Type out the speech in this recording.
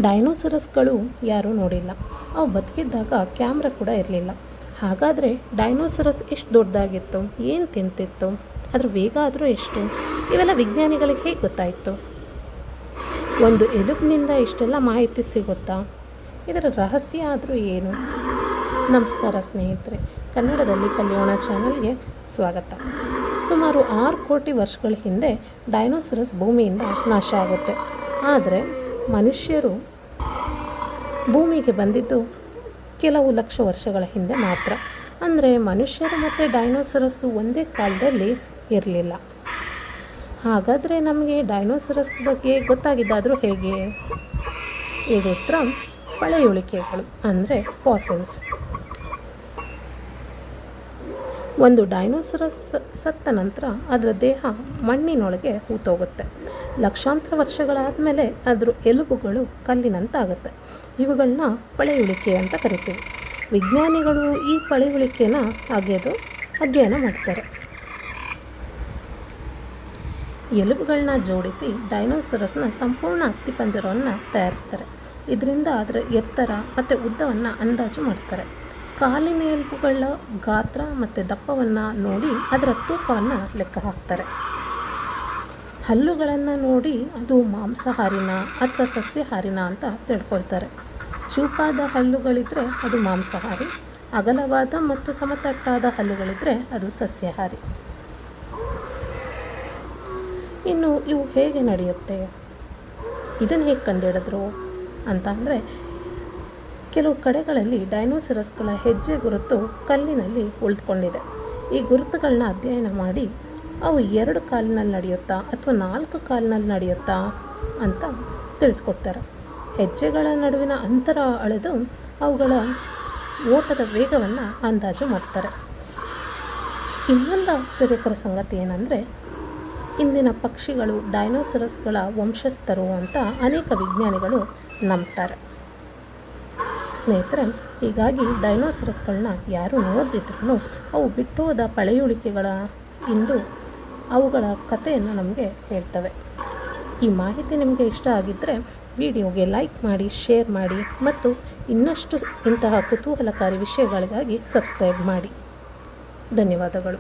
ಡೈನೋಸರಸ್ಗಳು ಯಾರೂ ನೋಡಿಲ್ಲ. ಅವು ಬದುಕಿದ್ದಾಗ ಕ್ಯಾಮ್ರಾ ಕೂಡ ಇರಲಿಲ್ಲ. ಹಾಗಾದರೆ ಡೈನೋಸರಸ್ ಎಷ್ಟು ದೊಡ್ಡದಾಗಿತ್ತು, ಏನು ತಿಂತಿತ್ತು, ಅದ್ರ ವೇಗ ಆದರೂ ಎಷ್ಟು, ಇವೆಲ್ಲ ವಿಜ್ಞಾನಿಗಳಿಗೆ ಹೇಗೆ ಗೊತ್ತಾಯಿತು? ಒಂದು ಎಲುಬಿನಿಂದ ಇಷ್ಟೆಲ್ಲ ಮಾಹಿತಿ ಸಿಗುತ್ತಾ? ಇದರ ರಹಸ್ಯ ಆದರೂ ಏನು? ನಮಸ್ಕಾರ ಸ್ನೇಹಿತರೆ, ಕನ್ನಡದಲ್ಲಿ ಕಲಿಯೋಣ ಚಾನಲ್ಗೆ ಸ್ವಾಗತ. ಸುಮಾರು 6 ಕೋಟಿ ವರ್ಷಗಳ ಹಿಂದೆ ಡೈನೋಸರಸ್ ಭೂಮಿಯಿಂದ ನಾಶ ಆಗುತ್ತೆ. ಆದರೆ ಮನುಷ್ಯರು ಭೂಮಿಗೆ ಬಂದಿದ್ದು ಕೆಲವು ಲಕ್ಷ ವರ್ಷಗಳ ಹಿಂದೆ ಮಾತ್ರ. ಅಂದರೆ ಮನುಷ್ಯರು ಮತ್ತು ಡೈನೋಸರಸ್ಸು ಒಂದೇ ಕಾಲದಲ್ಲಿ ಇರಲಿಲ್ಲ. ಹಾಗಾದರೆ ನಮಗೆ ಡೈನೋಸರಸ್ ಬಗ್ಗೆ ಗೊತ್ತಾಗಿದ್ದಾದರೂ ಹೇಗೆ? ಇದರ ಉತ್ತರ ಪಳೆಯುಳಿಕೆಗಳು, ಅಂದರೆ ಫಾಸಿಲ್ಸ್. ಒಂದು ಡೈನೋಸರಸ್ ಸತ್ತ ನಂತರ ಅದರ ದೇಹ ಮಣ್ಣಿನೊಳಗೆ ಹೂತೋಗುತ್ತೆ. ಲಕ್ಷಾಂತರ ವರ್ಷಗಳಾದ ಮೇಲೆ ಅದರ ಎಲುಬುಗಳು ಕಲ್ಲಿನಂತಾಗುತ್ತೆ. ಇವುಗಳನ್ನ ಪಳೆಯುಳಿಕೆ ಅಂತ ಕರಿತೀವಿ. ವಿಜ್ಞಾನಿಗಳು ಈ ಪಳೆಯುಳಿಕೆನ ಅಗೆದು ಅಧ್ಯಯನ ಮಾಡ್ತಾರೆ. ಎಲುಬುಗಳನ್ನ ಜೋಡಿಸಿ ಡೈನೋಸರಸ್ನ ಸಂಪೂರ್ಣ ಅಸ್ಥಿಪಂಜರವನ್ನು ತಯಾರಿಸ್ತಾರೆ. ಇದರಿಂದ ಅದರ ಎತ್ತರ ಮತ್ತು ಉದ್ದವನ್ನು ಅಂದಾಜು ಮಾಡ್ತಾರೆ. ಕಾಲಿನ ಎಲುಬುಗಳ ಗಾತ್ರ ಮತ್ತು ದಪ್ಪವನ್ನು ನೋಡಿ ಅದರ ತೂಕವನ್ನು ಲೆಕ್ಕ ಹಾಕ್ತಾರೆ. ಹಲ್ಲುಗಳನ್ನು ನೋಡಿ ಅದು ಮಾಂಸಾಹಾರಿನ ಅಥವಾ ಸಸ್ಯಾಹಾರಿನ ಅಂತ ತಿಳ್ಕೊಳ್ತಾರೆ. ಚೂಪಾದ ಹಲ್ಲುಗಳಿದ್ದರೆ ಅದು ಮಾಂಸಾಹಾರಿ, ಅಗಲವಾದ ಮತ್ತು ಸಮತಟ್ಟಾದ ಹಲ್ಲುಗಳಿದ್ದರೆ ಅದು ಸಸ್ಯಾಹಾರಿ. ಇನ್ನು ಇವು ಹೇಗೆ ನಡೆಯುತ್ತೆ, ಇದನ್ನು ಹೇಗೆ ಕಂಡುಹಿಡಿದ್ರು ಅಂತ ಅಂದರೆ, ಕೆಲವು ಕಡೆಗಳಲ್ಲಿ ಡೈನೋಸರಸ್ಗಳ ಹೆಜ್ಜೆ ಗುರುತು ಕಲ್ಲಿನಲ್ಲಿ ಉಳಿದುಕೊಂಡಿದೆ. ಈ ಗುರುತುಗಳನ್ನ ಅಧ್ಯಯನ ಮಾಡಿ ಅವು 2 ಕಾಲಿನಲ್ಲಿ ನಡೆಯುತ್ತಾ ಅಥವಾ 4 ಕಾಲಿನಲ್ಲಿ ನಡೆಯುತ್ತಾ ಅಂತ ತಿಳಿದುಕೊಡ್ತಾರೆ. ಹೆಜ್ಜೆಗಳ ನಡುವಿನ ಅಂತರ ಅಳೆದು ಅವುಗಳ ಓಟದ ವೇಗವನ್ನು ಅಂದಾಜು ಮಾಡ್ತಾರೆ. ಇನ್ನೊಂದು ಆಶ್ಚರ್ಯಕರ ಸಂಗತಿ ಏನಂದರೆ, ಇಂದಿನ ಪಕ್ಷಿಗಳು ಡೈನೋಸರಸ್ಗಳ ವಂಶಸ್ಥರು ಅಂತ ಅನೇಕ ವಿಜ್ಞಾನಿಗಳು ನಂಬ್ತಾರೆ. ಸ್ನೇಹಿತರೆ, ಹೀಗಾಗಿ ಡೈನೋಸರಸ್ಗಳನ್ನ ಯಾರು ನೋಡ್ದಿದ್ರೂ ಅವು ಬಿಟ್ಟೋದ ಪಳೆಯುಳಿಕೆಗಳ ಇಂದು ಅವುಗಳ ಕಥೆಯನ್ನು ನಮಗೆ ಹೇಳ್ತವೆ. ಈ ಮಾಹಿತಿ ನಿಮಗೆ ಇಷ್ಟ ಆಗಿದ್ದರೆ ವಿಡಿಯೋಗೆ ಲೈಕ್ ಮಾಡಿ, ಶೇರ್ ಮಾಡಿ ಮತ್ತು ಇನ್ನಷ್ಟು ಇಂತಹ ಕುತೂಹಲಕಾರಿ ವಿಷಯಗಳಿಗಾಗಿ ಸಬ್ಸ್ಕ್ರೈಬ್ ಮಾಡಿ. ಧನ್ಯವಾದಗಳು.